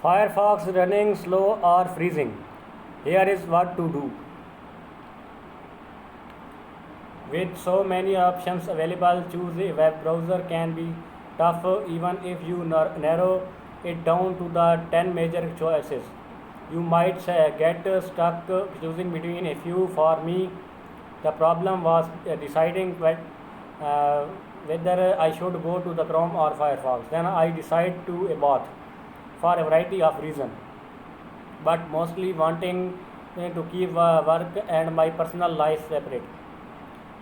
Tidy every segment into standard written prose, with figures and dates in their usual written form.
Firefox running slow or freezing. Here is what to do. With so many options available, choose a web browser can be tough even if you narrow it down to the 10 major choices. You might get stuck choosing between a few. For me, the problem was deciding uh, whether I should go to the Chrome or Firefox. Then I decided to a both for a variety of reasons, but mostly wanting to keep work and my personal life separate.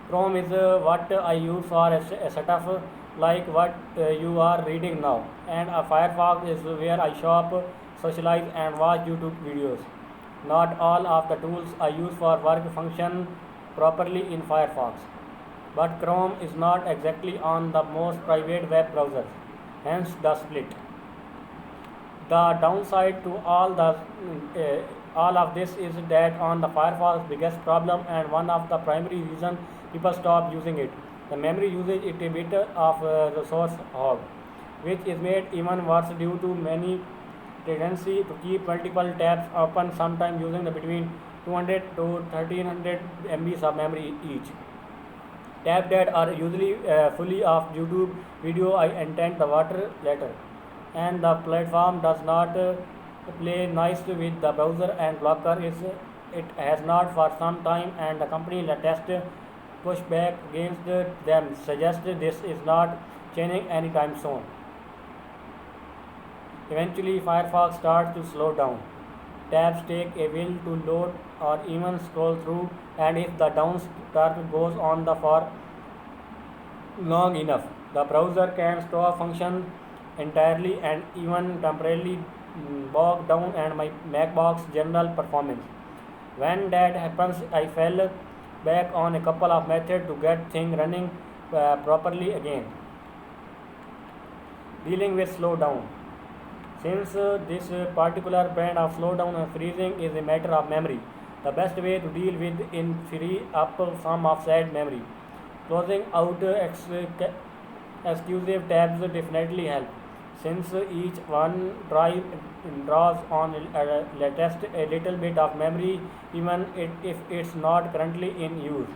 Chrome is what I use for a setup like what you are reading now, and Firefox is where I shop, socialize, and watch YouTube videos. Not all of the tools I use for work function properly in Firefox, but Chrome is not exactly on the most private web browsers, hence the split. The downside to all of this is that on the Firefox biggest problem and one of the primary reasons people stop using it. The memory usage is a bit of a resource hog, which is made even worse due to many tendency to keep multiple tabs open, sometimes using the between 200 to 1300 MBs of memory each. Tabs that are usually fully of YouTube video I intend the water later, and the platform does not play nice with the browser and blocker is it has not for some time, and the company latest pushback against them suggests this is not changing anytime soon. Eventually, Firefox starts to slow down. Tabs take a while to load or even scroll through, and if the down start goes on the for long enough, the browser can stop function entirely and even temporarily bog down and my MacBook's general performance. When that happens, I fell back on a couple of methods to get things running properly again. Dealing with slowdown. Since this particular brand of slowdown and freezing is a matter of memory, the best way to deal with in free up some of said memory. Closing out exclusive tabs definitely help, since each one drive draws on latest a little bit of memory even if it's not currently in use.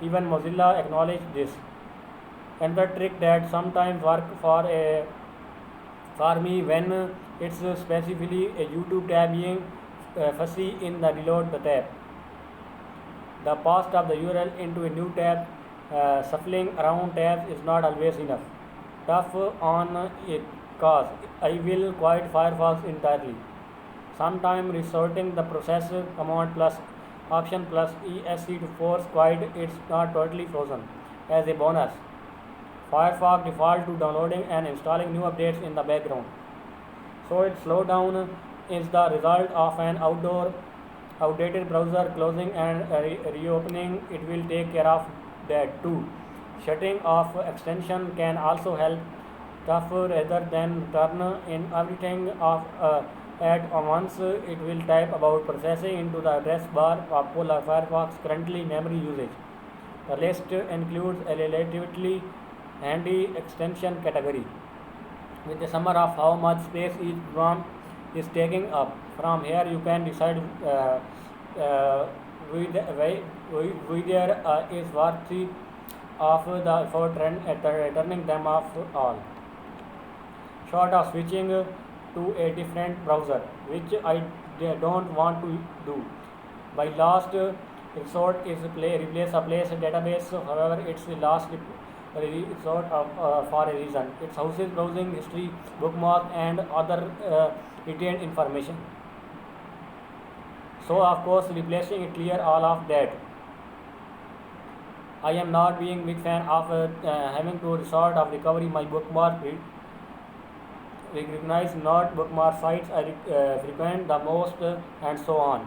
Even Mozilla acknowledges this. Another trick that sometimes work for me when it's specifically a YouTube tab being fussy in the reload the tab. The path of the URL into a new tab, shuffling around tabs is not always enough. Tough on it cause I will quit Firefox entirely. Sometimes resorting the process command plus option plus esc to force quit it's not totally frozen. As a bonus, Firefox default to downloading and installing new updates in the background. So its slowdown is the result of an outdated browser closing and reopening. It will take care of that too. Shutting off extension can also help tough rather than turn in everything off at once. It will type about processing into the address bar of Polar Firefox currently memory usage. The list includes a relatively handy extension category with a summary of how much space each program is taking up. From here, you can decide uh, whether is worthy of the effort turning them off all. Short of switching to a different browser, which I don't want to do. My last resort is replace a place database. However, it's the last resort for a reason. It houses browsing history, bookmark, and other retained information. So, of course, replacing it clear all of that. I am not being big fan of having to resort of recovery my bookmark. Recognize not bookmark sites I frequent the most, and so on.